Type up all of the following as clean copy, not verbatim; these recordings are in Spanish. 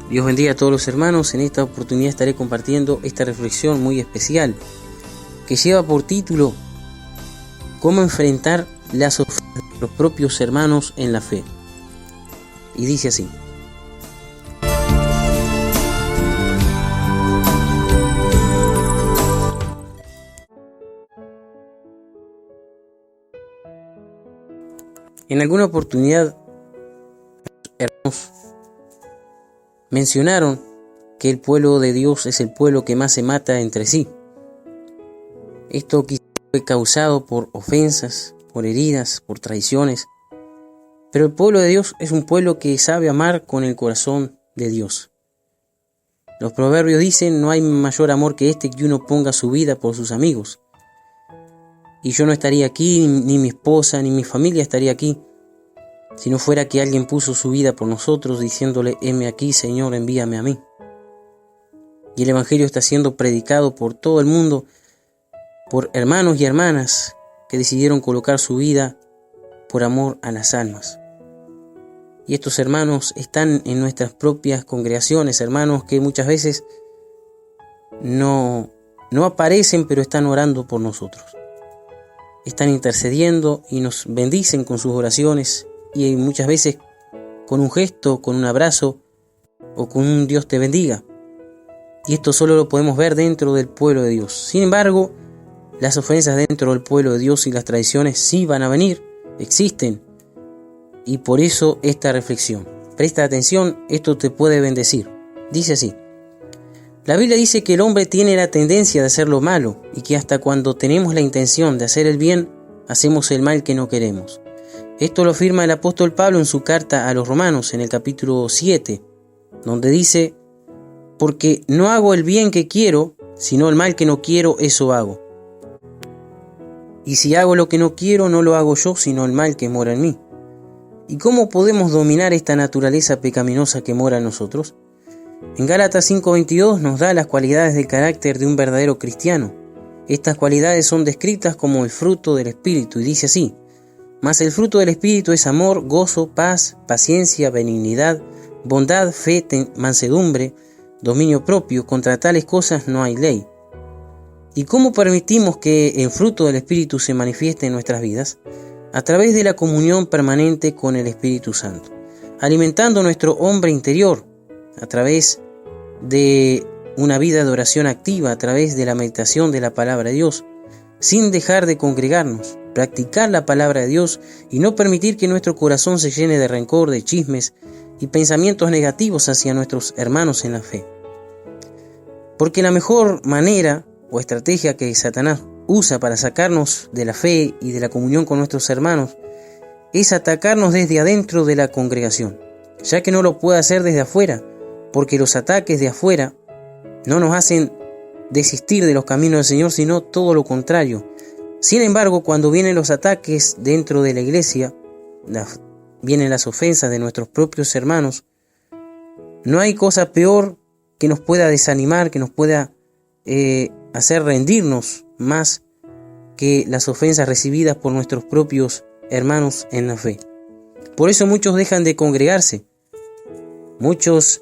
Dios bendiga a todos los hermanos. En esta oportunidad estaré compartiendo esta reflexión muy especial que lleva por título ¿Cómo enfrentar las ofensas de los propios hermanos en la fe? Y dice así: en alguna oportunidad, hermanos mencionaron que el pueblo de Dios es el pueblo que más se mata entre sí. Esto quizás fue causado por ofensas, por heridas, por traiciones. Pero el pueblo de Dios es un pueblo que sabe amar con el corazón de Dios. Los proverbios dicen: no hay mayor amor que este, que uno ponga su vida por sus amigos. Y yo no estaría aquí, ni mi esposa, ni mi familia estaría aquí, si no fuera que alguien puso su vida por nosotros, diciéndole: heme aquí, Señor, envíame a mí. Y el Evangelio está siendo predicado por todo el mundo, por hermanos y hermanas que decidieron colocar su vida por amor a las almas. Y estos hermanos están en nuestras propias congregaciones, hermanos que muchas veces no aparecen, pero están orando por nosotros. Están intercediendo y nos bendicen con sus oraciones, y muchas veces con un gesto, con un abrazo o con un Dios te bendiga. Y esto solo lo podemos ver dentro del pueblo de Dios. Sin embargo, las ofensas dentro del pueblo de Dios y las traiciones sí van a venir, existen. Y por eso esta reflexión. Presta atención, esto te puede bendecir. Dice así: la Biblia dice que el hombre tiene la tendencia de hacer lo malo y que hasta cuando tenemos la intención de hacer el bien, hacemos el mal que no queremos. Esto lo afirma el apóstol Pablo en su carta a los Romanos, en el capítulo 7, donde dice: porque no hago el bien que quiero, sino el mal que no quiero, eso hago. Y si hago lo que no quiero, no lo hago yo, sino el mal que mora en mí. ¿Y cómo podemos dominar esta naturaleza pecaminosa que mora en nosotros? En Gálatas 5:22 nos da las cualidades del carácter de un verdadero cristiano. Estas cualidades son descritas como el fruto del Espíritu, y dice así: mas el fruto del Espíritu es amor, gozo, paz, paciencia, benignidad, bondad, fe, mansedumbre, dominio propio. Contra tales cosas no hay ley. ¿Y cómo permitimos que el fruto del Espíritu se manifieste en nuestras vidas? A través de la comunión permanente con el Espíritu Santo, alimentando nuestro hombre interior, a través de una vida de oración activa, a través de la meditación de la palabra de Dios, sin dejar de congregarnos, practicar la palabra de Dios y no permitir que nuestro corazón se llene de rencor, de chismes y pensamientos negativos hacia nuestros hermanos en la fe. Porque la mejor manera o estrategia que Satanás usa para sacarnos de la fe y de la comunión con nuestros hermanos es atacarnos desde adentro de la congregación, ya que no lo puede hacer desde afuera, porque los ataques de afuera no nos hacen desistir de los caminos del Señor, sino todo lo contrario. Sin embargo, cuando vienen los ataques dentro de la iglesia, vienen las ofensas de nuestros propios hermanos, no hay cosa peor que nos pueda desanimar, que nos pueda hacer rendirnos más que las ofensas recibidas por nuestros propios hermanos en la fe. Por eso muchos dejan de congregarse, muchos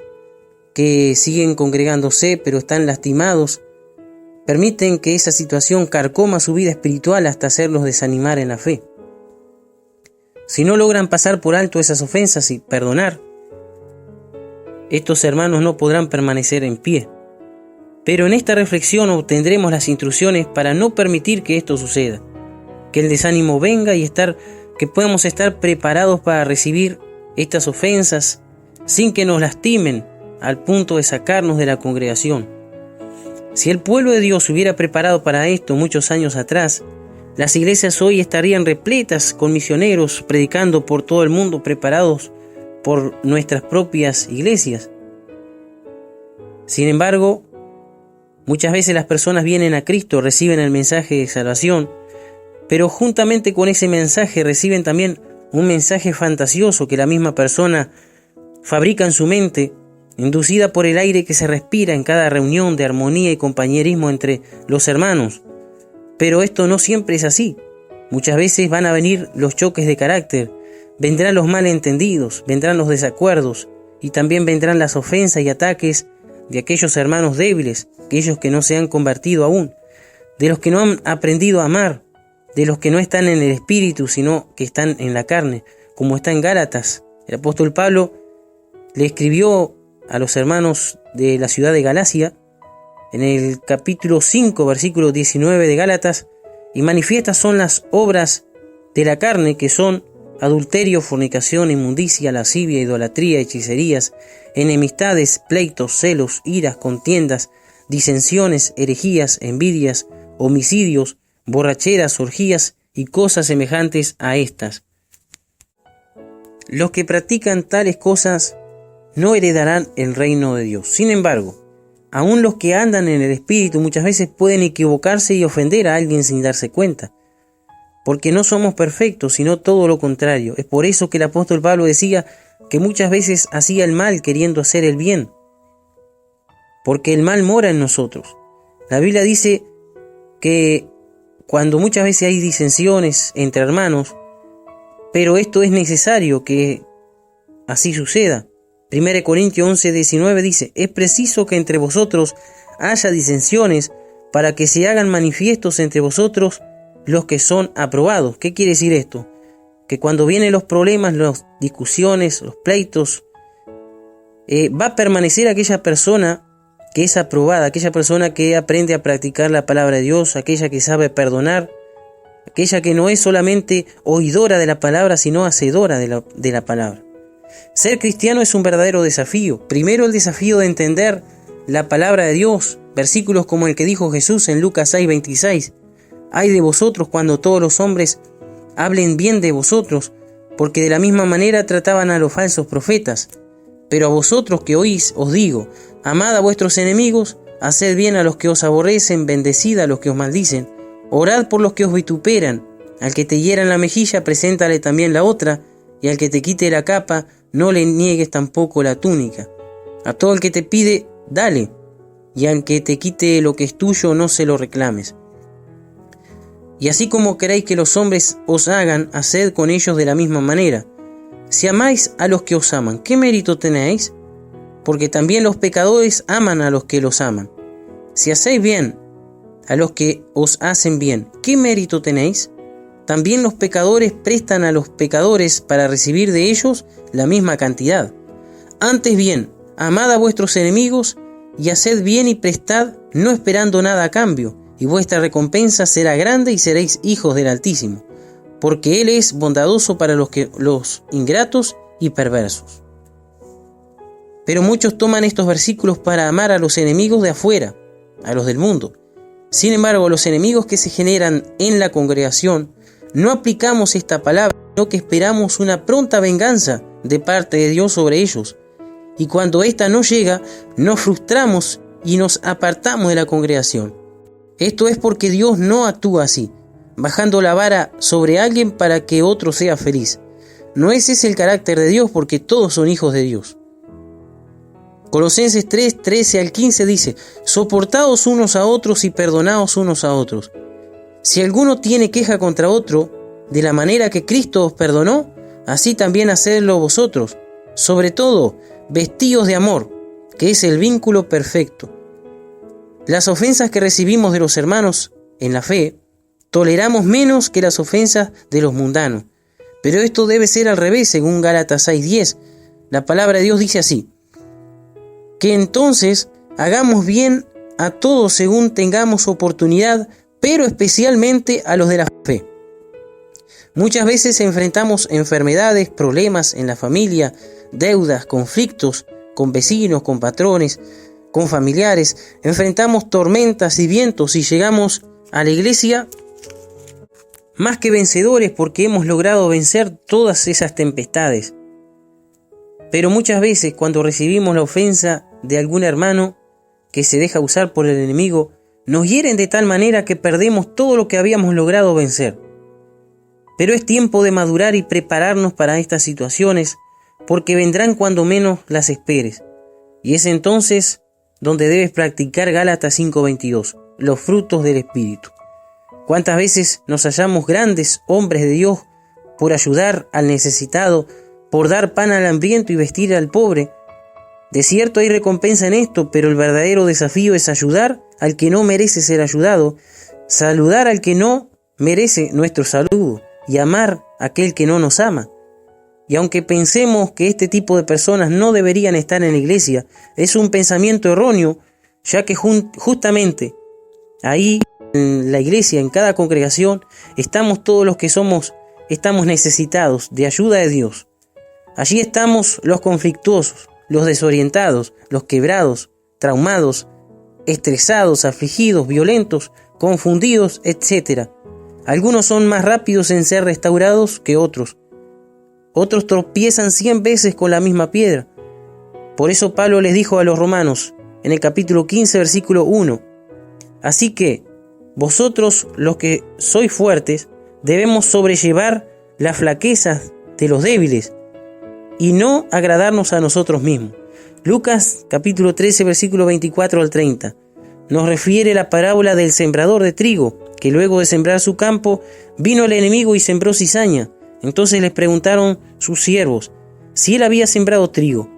que siguen congregándose pero están lastimados, permiten que esa situación carcoma su vida espiritual hasta hacerlos desanimar en la fe. Si no logran pasar por alto esas ofensas y perdonar, estos hermanos no podrán permanecer en pie. Pero en esta reflexión obtendremos las instrucciones para no permitir que esto suceda, que el desánimo venga y que podamos estar preparados para recibir estas ofensas sin que nos lastimen al punto de sacarnos de la congregación. Si el pueblo de Dios se hubiera preparado para esto muchos años atrás, las iglesias hoy estarían repletas con misioneros predicando por todo el mundo, preparados por nuestras propias iglesias. Sin embargo, muchas veces las personas vienen a Cristo, reciben el mensaje de salvación, pero juntamente con ese mensaje reciben también un mensaje fantasioso que la misma persona fabrica en su mente, inducida por el aire que se respira en cada reunión de armonía y compañerismo entre los hermanos. Pero esto no siempre es así. Muchas veces van a venir los choques de carácter, vendrán los malentendidos, vendrán los desacuerdos y también vendrán las ofensas y ataques de aquellos hermanos débiles, aquellos que no se han convertido aún, de los que no han aprendido a amar, de los que no están en el espíritu, sino que están en la carne, como está en Gálatas. El apóstol Pablo le escribió a los hermanos de la ciudad de Galacia, en el capítulo 5, versículo 19 de Gálatas, y manifiestas son las obras de la carne, que son adulterio, fornicación, inmundicia, lascivia, idolatría, hechicerías, enemistades, pleitos, celos, iras, contiendas, disensiones, herejías, envidias, homicidios, borracheras, orgías y cosas semejantes a estas. Los que practican tales cosas no heredarán el reino de Dios. Sin embargo, aun los que andan en el Espíritu muchas veces pueden equivocarse y ofender a alguien sin darse cuenta, porque no somos perfectos, sino todo lo contrario. Es por eso que el apóstol Pablo decía que muchas veces hacía el mal queriendo hacer el bien, porque el mal mora en nosotros. La Biblia dice que cuando muchas veces hay disensiones entre hermanos, pero esto es necesario que así suceda. 1 Corintios 11:19 dice: es preciso que entre vosotros haya disensiones para que se hagan manifiestos entre vosotros los que son aprobados. ¿Qué quiere decir esto? Que cuando vienen los problemas, las discusiones, los pleitos, va a permanecer aquella persona que es aprobada, aquella persona que aprende a practicar la palabra de Dios, aquella que sabe perdonar, aquella que no es solamente oidora de la palabra, sino hacedora de la palabra. Ser cristiano es un verdadero desafío. Primero, el desafío de entender la palabra de Dios, versículos como el que dijo Jesús en Lucas 6:26. Ay de vosotros cuando todos los hombres hablen bien de vosotros, porque de la misma manera trataban a los falsos profetas. Pero a vosotros que oís os digo, amad a vuestros enemigos, haced bien a los que os aborrecen, bendecid a los que os maldicen, orad por los que os vituperan, al que te hiera en la mejilla, preséntale también la otra, y al que te quite la capa, no le niegues tampoco la túnica. A todo el que te pide, dale, y al que te quite lo que es tuyo, no se lo reclames. Y así como queréis que los hombres os hagan, haced con ellos de la misma manera. Si amáis a los que os aman, ¿qué mérito tenéis? Porque también los pecadores aman a los que los aman. Si hacéis bien a los que os hacen bien, ¿qué mérito tenéis? También los pecadores prestan a los pecadores para recibir de ellos la misma cantidad. Antes bien, amad a vuestros enemigos y haced bien y prestad, no esperando nada a cambio, y vuestra recompensa será grande y seréis hijos del Altísimo, porque Él es bondadoso para los ingratos y perversos. Pero muchos toman estos versículos para amar a los enemigos de afuera, a los del mundo. Sin embargo, a los enemigos que se generan en la congregación, no aplicamos esta palabra, sino que esperamos una pronta venganza de parte de Dios sobre ellos. Y cuando ésta no llega, nos frustramos y nos apartamos de la congregación. Esto es porque Dios no actúa así, bajando la vara sobre alguien para que otro sea feliz. No ese es el carácter de Dios, porque todos son hijos de Dios. Colosenses 3:13-15 dice: soportaos unos a otros y perdonaos unos a otros. Si alguno tiene queja contra otro, de la manera que Cristo os perdonó, así también hacedlo vosotros. Sobre todo, vestíos de amor, que es el vínculo perfecto. Las ofensas que recibimos de los hermanos en la fe, toleramos menos que las ofensas de los mundanos. Pero esto debe ser al revés, según Gálatas 6:10. La palabra de Dios dice así: que entonces hagamos bien a todos según tengamos oportunidad, pero especialmente a los de la fe. Muchas veces enfrentamos enfermedades, problemas en la familia, deudas, conflictos con vecinos, con patrones, con familiares. Enfrentamos tormentas y vientos y llegamos a la iglesia más que vencedores porque hemos logrado vencer todas esas tempestades. Pero muchas veces cuando recibimos la ofensa de algún hermano que se deja usar por el enemigo, nos hieren de tal manera que perdemos todo lo que habíamos logrado vencer. Pero es tiempo de madurar y prepararnos para estas situaciones, porque vendrán cuando menos las esperes. Y es entonces donde debes practicar Gálatas 5:22, los frutos del Espíritu. ¿Cuántas veces nos hallamos grandes hombres de Dios por ayudar al necesitado, por dar pan al hambriento y vestir al pobre? De cierto hay recompensa en esto, pero el verdadero desafío es ayudar al que no merece ser ayudado, saludar al que no merece nuestro saludo y amar a aquel que no nos ama. Y aunque pensemos que este tipo de personas no deberían estar en la iglesia, es un pensamiento erróneo, ya que justamente ahí en la iglesia, en cada congregación, estamos todos los que estamos necesitados de ayuda de Dios. Allí estamos los conflictuosos, los desorientados, los quebrados, traumados, estresados, afligidos, violentos, confundidos, etc. Algunos son más rápidos en ser restaurados que otros. Otros tropiezan 100 veces con la misma piedra. Por eso Pablo les dijo a los romanos, en el capítulo 15, versículo 1, así que vosotros los que sois fuertes, debemos sobrellevar las flaquezas de los débiles y no agradarnos a nosotros mismos. Lucas capítulo 13, versículo 24 al 30, nos refiere la parábola del sembrador de trigo, que luego de sembrar su campo, vino el enemigo y sembró cizaña. Entonces les preguntaron sus siervos, si él había sembrado trigo,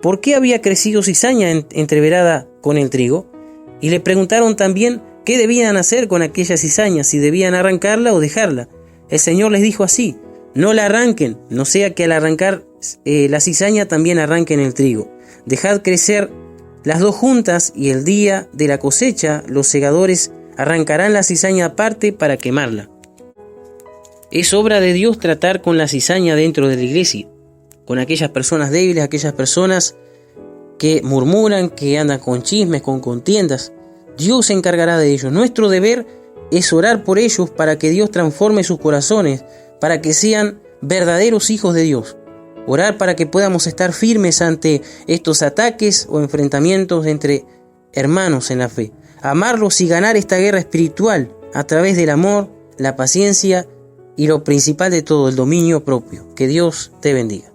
¿por qué había crecido cizaña entreverada con el trigo? Y le preguntaron también qué debían hacer con aquella cizaña, si debían arrancarla o dejarla. El Señor les dijo así, no la arranquen, no sea que al arrancar la cizaña también arranquen el trigo. Dejad crecer las dos juntas y el día de la cosecha los segadores arrancarán la cizaña aparte para quemarla. Es obra de Dios tratar con la cizaña dentro de la iglesia, con aquellas personas débiles, aquellas personas que murmuran, que andan con chismes, con contiendas. Dios se encargará de ellos. Nuestro deber es orar por ellos para que Dios transforme sus corazones, para que sean verdaderos hijos de Dios. Orar para que podamos estar firmes ante estos ataques o enfrentamientos entre hermanos en la fe. Amarlos y ganar esta guerra espiritual a través del amor, la paciencia y lo principal de todo, el dominio propio. Que Dios te bendiga.